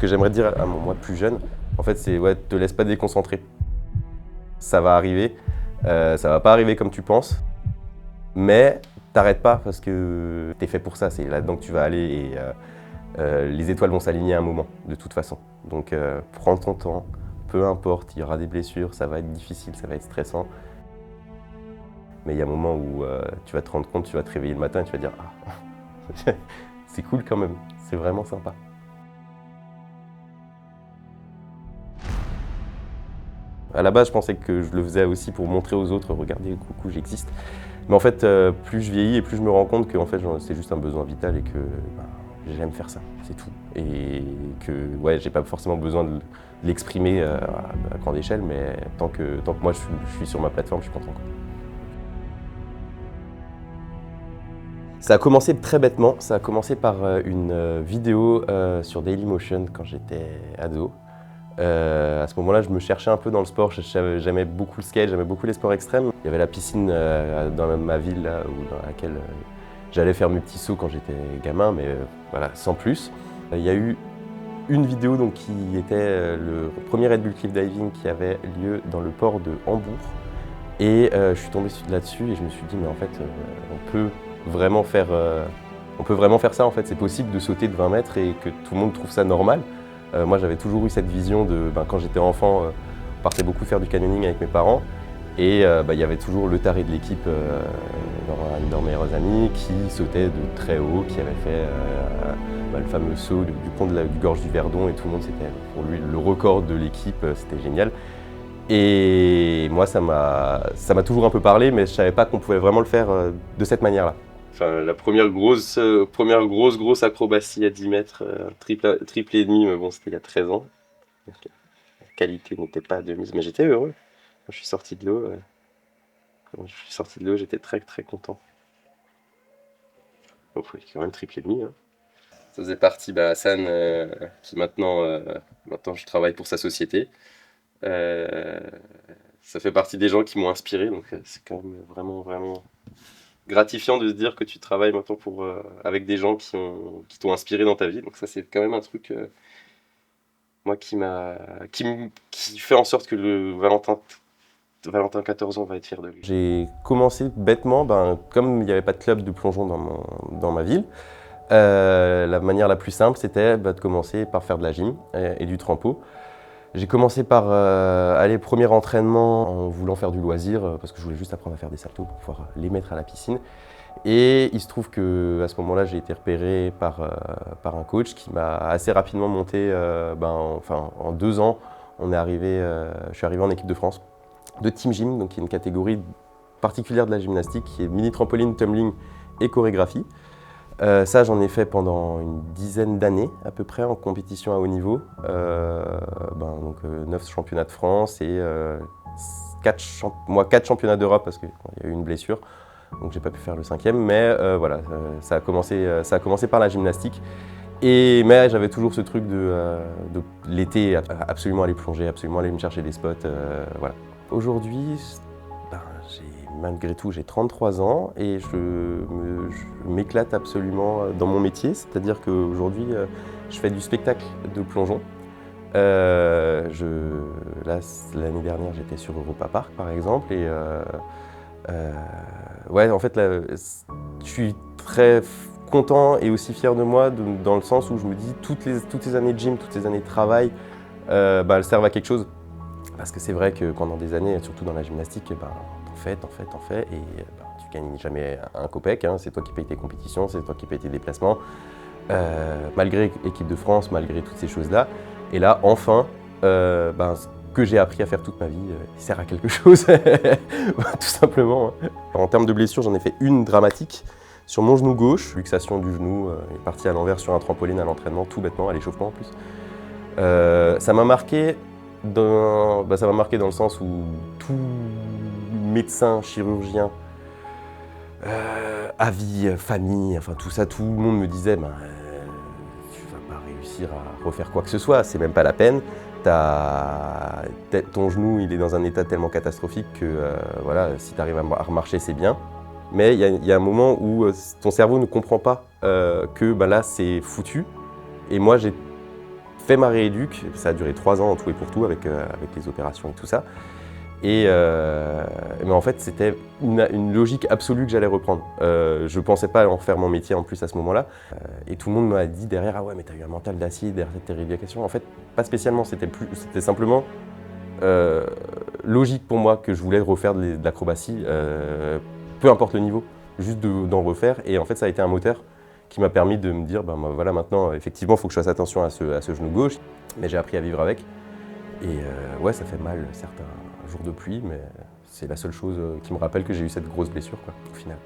que j'aimerais dire à mon moi plus jeune, en fait, c'est ouais, te laisse pas déconcentrer. Ça va arriver, ça va pas arriver comme tu penses, mais t'arrêtes pas parce que t'es fait pour ça, c'est là-dedans que tu vas aller et les étoiles vont s'aligner à un moment, de toute façon. Donc prends ton temps, peu importe, il y aura des blessures, ça va être difficile, ça va être stressant. Mais il y a un moment où tu vas te rendre compte, tu vas te réveiller le matin et tu vas dire « Ah, c'est cool quand même, c'est vraiment sympa ». À la base, je pensais que je le faisais aussi pour montrer aux autres « Regardez, coucou, j'existe ». Mais en fait, plus je vieillis et plus je me rends compte que en fait, c'est juste un besoin vital et que j'aime faire ça, c'est tout. Et que ouais, j'ai pas forcément besoin de l'exprimer à grande échelle, mais tant que moi je suis sur ma plateforme, je suis content, quoi. Ça a commencé très bêtement, ça a commencé par une vidéo sur Dailymotion quand j'étais ado. À ce moment-là, je me cherchais un peu dans le sport, j'aimais beaucoup le skate, j'aimais beaucoup les sports extrêmes. Il y avait la piscine dans ma ville là, dans laquelle j'allais faire mes petits sauts quand j'étais gamin, mais voilà, sans plus. Il y a eu une vidéo donc, qui était le premier Red Bull Cliff Diving qui avait lieu dans le port de Hambourg. Et je suis tombé là-dessus et je me suis dit, mais en fait, on peut vraiment faire ça, en fait. C'est possible de sauter de 20 mètres et que tout le monde trouve ça normal. Moi, j'avais toujours eu cette vision de, quand j'étais enfant, on partait beaucoup faire du canyoning avec mes parents. Et il y avait toujours le taré de l'équipe, un de nos meilleurs amis, qui sautait de très haut, qui avait fait le fameux saut du pont du gorge du Verdon. Et tout le monde, c'était pour lui le record de l'équipe, c'était génial. Et moi, ça m'a toujours un peu parlé, mais je ne savais pas qu'on pouvait vraiment le faire de cette manière-là. Enfin, la première grosse acrobatie à 10 mètres, triple et demi, mais bon, c'était il y a 13 ans. La qualité n'était pas de mise, mais j'étais heureux. Quand je suis sorti de l'eau, j'étais très très content. Donc oui, quand même triple et demi. Hein. Ça faisait partie, Hassan, qui maintenant je travaille pour sa société. Ça fait partie des gens qui m'ont inspiré, donc c'est quand même vraiment gratifiant de se dire que tu travailles maintenant avec des gens qui t'ont inspiré dans ta vie. Donc ça, c'est quand même un truc moi qui fait en sorte que le Valentin 14 ans va être fier de lui. J'ai commencé bêtement, comme il n'y avait pas de club de plongeon dans ma ville, la manière la plus simple, c'était de commencer par faire de la gym et du trampo. J'ai commencé par aller premier entraînement en voulant faire du loisir, parce que je voulais juste apprendre à faire des saltos pour pouvoir les mettre à la piscine. Et il se trouve qu'à ce moment-là, j'ai été repéré par un coach qui m'a assez rapidement monté, en 2 ans, je suis arrivé en équipe de France de Team Gym, donc qui est une catégorie particulière de la gymnastique, qui est mini trampoline, tumbling et chorégraphie. Ça, j'en ai fait pendant une dizaine d'années à peu près en compétition à haut niveau. 9 championnats de France et 4 championnats d'Europe parce qu'il y a eu une blessure. Donc j'ai pas pu faire le 5e, mais ça a commencé par la gymnastique. Mais j'avais toujours ce truc de l'été, absolument aller plonger, absolument aller me chercher des spots. Voilà. Aujourd'hui, malgré tout, j'ai 33 ans et je m'éclate absolument dans mon métier. C'est-à-dire qu'aujourd'hui, je fais du spectacle de plongeon. L'année dernière, j'étais sur Europa Park, par exemple. Et en fait, là, je suis très content et aussi fier de moi dans le sens où je me dis toutes ces années de gym, toutes ces années de travail, elles servent à quelque chose. Parce que c'est vrai que pendant des années, surtout dans la gymnastique, t'en fais et tu gagnes jamais un copec. Hein. C'est toi qui payes tes compétitions, c'est toi qui payes tes déplacements. Malgré l'équipe de France, malgré toutes ces choses-là. Et là, enfin, ce que j'ai appris à faire toute ma vie sert à quelque chose, tout simplement. Hein. En termes de blessures, j'en ai fait une dramatique. Sur mon genou gauche, luxation du genou, est parti à l'envers sur un trampoline à l'entraînement, tout bêtement, à l'échauffement en plus. Ça m'a marqué dans le sens où tout médecin, chirurgien, avis, famille, enfin tout ça, tout le monde me disait tu vas pas réussir à refaire quoi que ce soit, c'est même pas la peine. Ton genou il est dans un état tellement catastrophique que si tu arrives à remarcher c'est bien. Mais il y a un moment où ton cerveau ne comprend pas que là c'est foutu. Et moi j'ai fait ma rééduque, ça a duré 3 ans en tout et pour tout avec les opérations et tout ça. Mais en fait, c'était une logique absolue que j'allais reprendre. Je ne pensais pas en faire mon métier en plus à ce moment-là. Et tout le monde m'a dit derrière, ah ouais, mais t'as eu un mental d'acier derrière tes rééducations. En fait, pas spécialement, c'était simplement logique pour moi que je voulais refaire de l'acrobatie, peu importe le niveau, juste d'en refaire. Et en fait, ça a été un moteur qui m'a permis de me dire, ben voilà, maintenant, effectivement, il faut que je fasse attention à ce genou gauche. Mais j'ai appris à vivre avec. Et ouais, ça fait mal certains jours de pluie, mais c'est la seule chose qui me rappelle que j'ai eu cette grosse blessure, quoi, au final.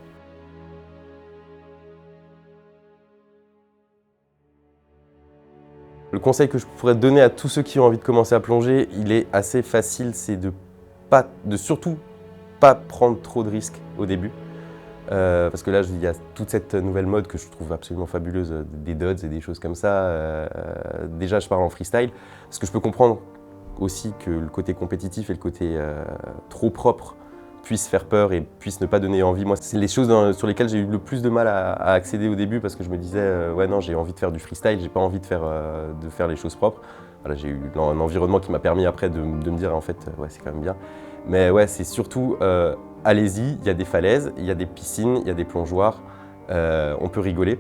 Le conseil que je pourrais donner à tous ceux qui ont envie de commencer à plonger, il est assez facile, c'est de surtout pas prendre trop de risques au début. Parce que là, il y a toute cette nouvelle mode que je trouve absolument fabuleuse, des duds et des choses comme ça. Déjà, je parle en freestyle, parce que je peux comprendre aussi que le côté compétitif et le côté trop propre puissent faire peur et puissent ne pas donner envie. Moi, c'est les choses sur lesquelles j'ai eu le plus de mal à accéder au début parce que je me disais ouais non, j'ai envie de faire du freestyle, j'ai pas envie de faire les choses propres. Voilà, j'ai eu un environnement qui m'a permis après de me dire en fait ouais, c'est quand même bien. Mais ouais, c'est surtout allez-y, il y a des falaises, il y a des piscines, il y a des plongeoires, on peut rigoler.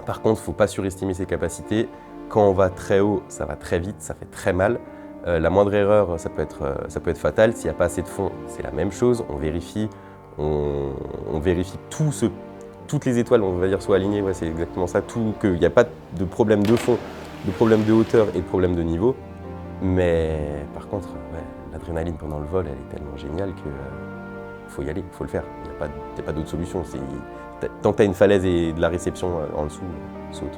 Par contre, il ne faut pas surestimer ses capacités. Quand on va très haut, ça va très vite, ça fait très mal. La moindre erreur, ça peut être fatal. S'il n'y a pas assez de fond, c'est la même chose. On vérifie, on vérifie toutes les étoiles, on va dire, soient alignées. Ouais, c'est exactement ça. Qu'il n'y a pas de problème de fond, de problème de hauteur et de problème de niveau. Mais par contre, ouais, l'adrénaline pendant le vol, elle est tellement géniale qu'il faut y aller, il faut le faire. Il n'y a pas d'autre solution. Tant que tu as une falaise et de la réception en dessous, saute.